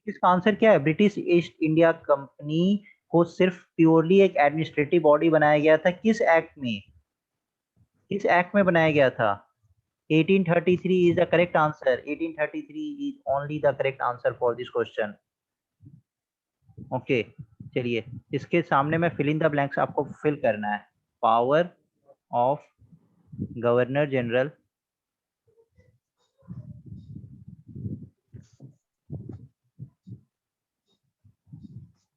इसका आंसर क्या है? ब्रिटिश ईस्ट इंडिया कंपनी को सिर्फ प्योरली एक एडमिनिस्ट्रेटिव बॉडी बनाया गया था। किस एक्ट में? किस एक्ट में बनाया गया था? 1833 is the correct answer. 1833 is only the correct answer for this question. Okay, चलिए इसके सामने में फिल इन द ब्लैंक्स आपको फिल करना है। Power of governor general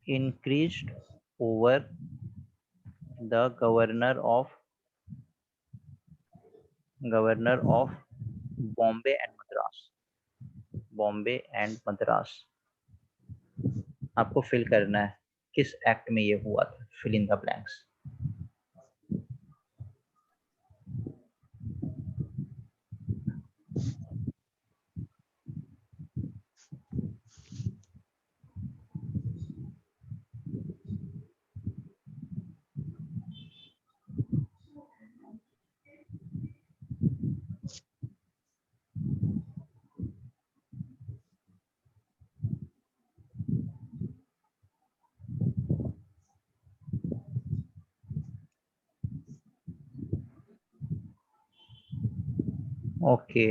increased over the governor of Bombay and Madras. Bombay and Madras आपको fill करना है। किस एक्ट में ये हुआ था? Fill in the blanks. Okay,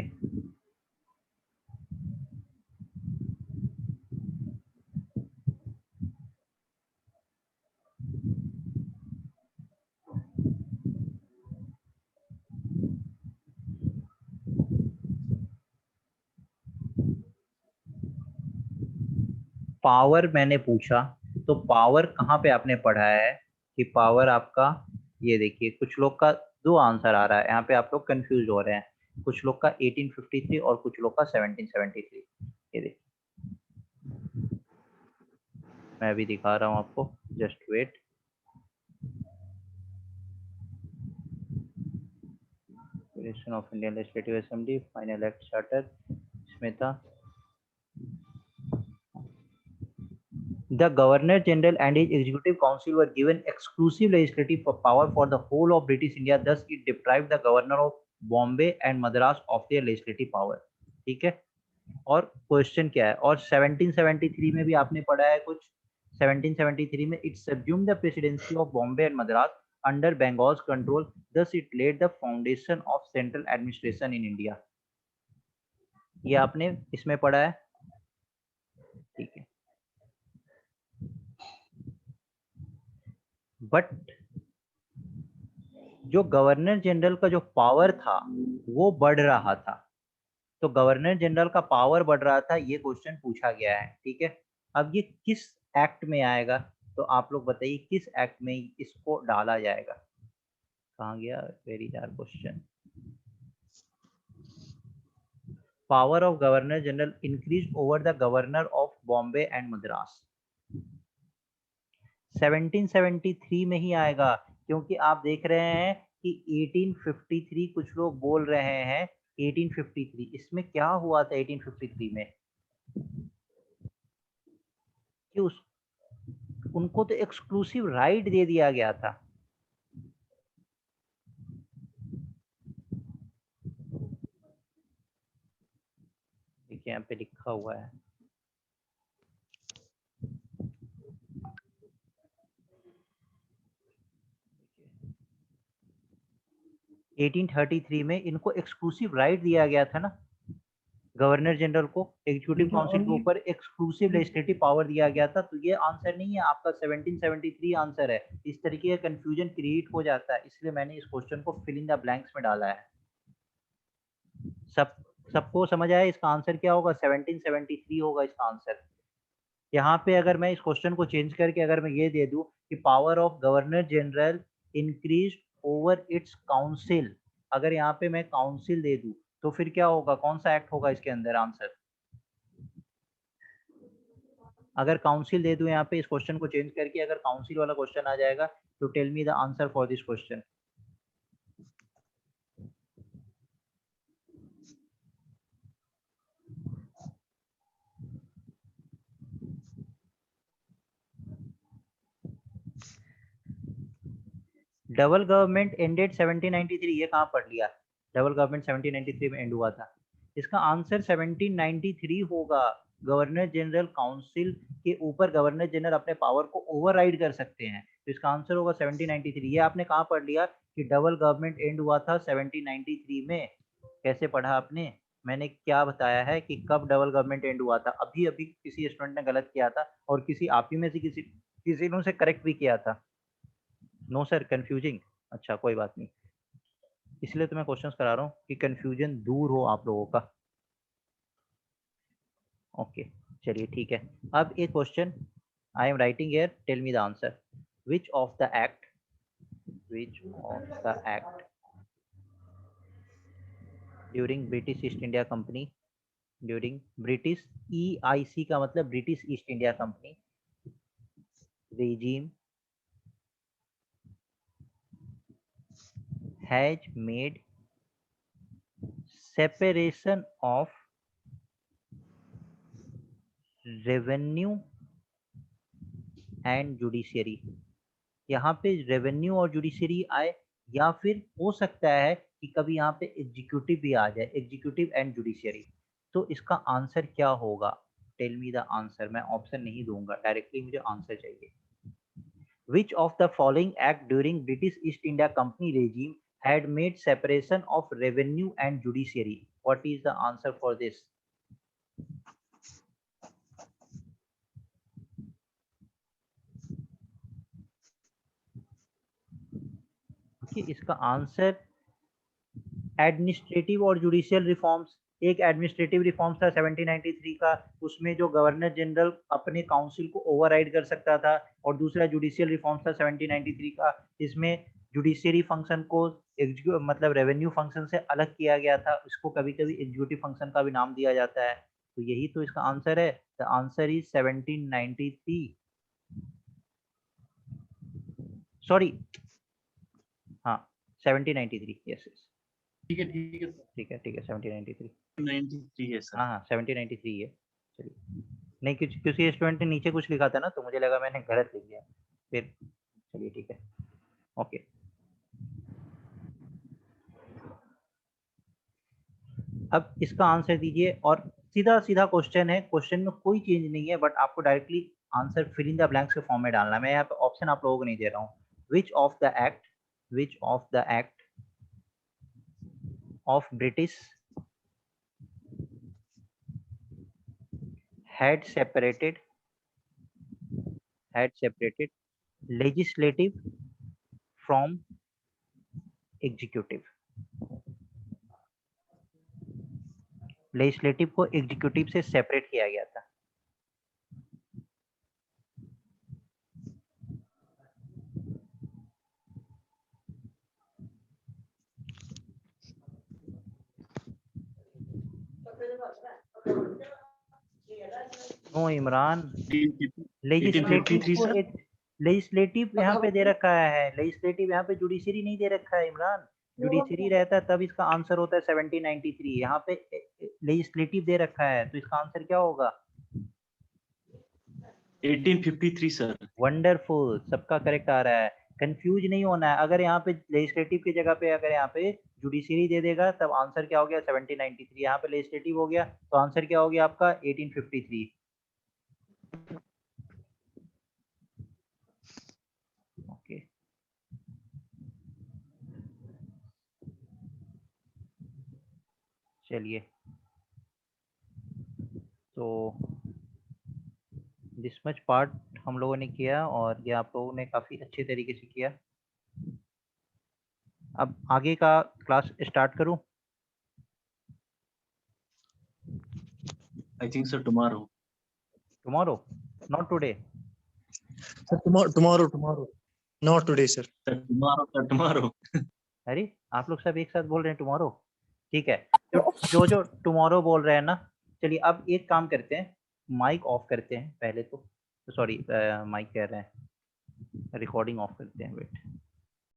power मैंने पूछा तो पावर कहाँ पे आपने पढ़ा है कि पावर आपका, ये देखिए कुछ लोग का दो आंसर आ रहा है यहाँ पे, आप लोग कंफ्यूज हो रहे हैं। कुछ लोग का 1853 और कुछ लोग का 1773। ये देखिए मैं अभी दिखा रहा हूँ आपको, just wait. Creation of Indian legislative assembly, final act charter, Smita. The Governor General and his Executive Council were given exclusive legislative power for the whole of British India. Thus, it deprived the Governor of Bombay and Madras of their legislative power. ठीक है। और question क्या है? और 1773 में भी आपने पढ़ा है कुछ। 1773 में it subsumed the presidency of Bombay and Madras under Bengal's control. Thus, it laid the foundation of central administration in India. ये आपने इसमें पढ़ा है, ठीक है। बट जो गवर्नर जनरल का जो पावर था वो बढ़ रहा था, तो गवर्नर जनरल का पावर बढ़ रहा था, ये क्वेश्चन पूछा गया है, ठीक है। अब ये किस एक्ट में आएगा? तो आप लोग बताइए किस एक्ट में इसको डाला जाएगा? कहाँ गया? Very jar question. Power of governor general increase over the governor of Bombay and Madras 1773 में ही आएगा, क्योंकि आप देख रहे हैं कि 1853 कुछ लोग बोल रहे हैं। 1853 इसमें क्या हुआ था? 1853 में कि उनको तो एक्सक्लूसिव राइट दे दिया गया था। देखिए यहाँ पे लिखा हुआ है, एटीन 1833 में इनको एक्सक्लूसिव राइट दिया गया था ना, गवर्नर जनरल को एग्जीक्यूटिव काउंसिल के ऊपर एक्सक्लूसिव लेजिस्लेटिव पावर दिया गया था। तो ये आंसर नहीं है आपका, 1773 आंसर है। इस तरीके का कंफ्यूजन क्रिएट हो जाता है, इसलिए मैंने इस क्वेश्चन को फिल इन द ब्लैंक्स में डाला है। सबको समझ आया इसका आंसर क्या होगा? 1773 होगा इसका आंसर। यहाँ पे अगर मैं इस क्वेश्चन को चेंज करके अगर मैं ये दे दूं कि power of governor general increase over it's council, अगर यहाँ पे मैं काउंसिल दे दूं तो फिर क्या होगा? कौन सा एक्ट होगा इसके अंदर आंसर? अगर काउंसिल दे दूं यहाँ पे, इस क्वेश्चन को चेंज करके अगर काउंसिल वाला क्वेश्चन आ जाएगा, तो tell me the answer for this question. Double government ended 1793, ये कहाँ पढ़ लिया? डबल गवर्नमेंट 1793 में एंड हुआ था। इसका आंसर 1793 होगा। गवर्नर जनरल काउंसिल के ऊपर गवर्नर जनरल अपने पावर को ओवरराइड कर सकते हैं। तो इसका आंसर होगा 1793। ये आपने कहाँ पढ़ लिया कि डबल गवर्नमेंट एंड हुआ था 1793 में? कैसे पढ़ा आपने? मैंने क्या बताया है कि कब डबल गवर्नमेंट एंड हुआ था? अभी अभी किसी स्टूडेंट ने गलत किया था और किसी आप ही में से किसी ने उसे करेक्ट भी किया था। No sir, confusing. अच्छा कोई बात नहीं, इसलिए तो मैं क्वेश्चंस करा रहा हूँ कि कंफ्यूजन दूर हो आप लोगों का। ओके चलिए ठीक है। अब एक question I am writing here, tell me the answer. Which of the act during British East India Company, during British EIC का मतलब British East India Company regime has made separation of revenue and judiciary। यहाँ पे revenue और judiciary आए, या फिर हो सकता है कि कभी यहाँ पे एग्जीक्यूटिव भी आ जाए, एग्जीक्यूटिव एंड जुडिशरी। तो इसका आंसर क्या होगा? Tell me the answer. मैं ऑप्शन नहीं दूंगा, डायरेक्टली मुझे आंसर चाहिए। Which of the following act during British East India Company regime had made separation of revenue and judiciary? What is the answer for this? इसका answer administrative और judicial reforms. एक administrative reforms था 1793 का, उसमें जो governor general अपने council को override कर सकता था, और दूसरा जुडिशियल रिफॉर्म्स था 1793 का, इसमें जुडिशियरी फंक्शन को मतलब रेवेन्यू फंक्शन से अलग किया गया था। इसको कभी कभी एग्जीक्यूटिव फंक्शन का भी नाम दिया जाता है। तो यही तो इसका आंसर है। The answer is 1793। सॉरी, हाँ 1793। यस यस, ठीक है ठीक है ठीक है ठीक है, 1793। 93 है सर। हाँ हाँ 1793 है। चलिए, नहीं किसी स्टूडेंट ने नीचे कुछ लिखा था ना, तो मुझे लगा मैंने गलत लिख दिया फिर। चलिए ठीक है, ओके। अब इसका आंसर दीजिए, और सीधा सीधा क्वेश्चन है, क्वेश्चन में कोई चेंज नहीं है, बट आपको directly answer fill in the blanks के फॉर्म में डालना है। मैं यहाँ पे ऑप्शन आप लोगों को नहीं दे रहा हूँ। विच of the act of British had separated legislative from executive? Legislative को एग्जीक्यूटिव से सेपरेट किया गया था। No Imran, 1853 sir. लेजिस्लेटिव यहाँ पे दे रखा है, लेजिस्लेटिव यहाँ पे जुडिशरी नहीं दे रखा है इमरान। जुडिशरी रहता तब इसका आंसर होता है 1793। यहाँ पे लेजिस्लेटिव दे रखा है, तो इसका आंसर क्या होगा? 1853 सर। वंडरफुल, सबका करेक्ट आ रहा है। कंफ्यूज नहीं होना है। अगर यहाँ पे लेजिस्लेटिव की जगह पे अगर यहाँ पे जुडिशरी दे देगा, तब आंसर क्या हो गया? 1793। यहाँ पे लेजिस्लेटिव हो गया, तो आंसर क्या हो गया आपका? 1853। ओके, चलिए, तो दिस मच पार्ट हम लोगों ने किया, और ये आप लोगों ने काफ़ी अच्छे तरीके से किया। अब आगे का क्लास स्टार्ट करूं? I think sir tomorrow. Tomorrow, not today. Sir, tomorrow. Not today, sir. Sir tomorrow. अरे आप लोग सब एक साथ बोल रहे हैं टुमारो। ठीक है, जो टुमारो बोल रहे हैं ना, चलिए अब एक काम करते हैं, माइक ऑफ करते हैं पहले तो। सॉरी, माइक कह रहे हैं, रिकॉर्डिंग ऑफ करते हैं। वेट,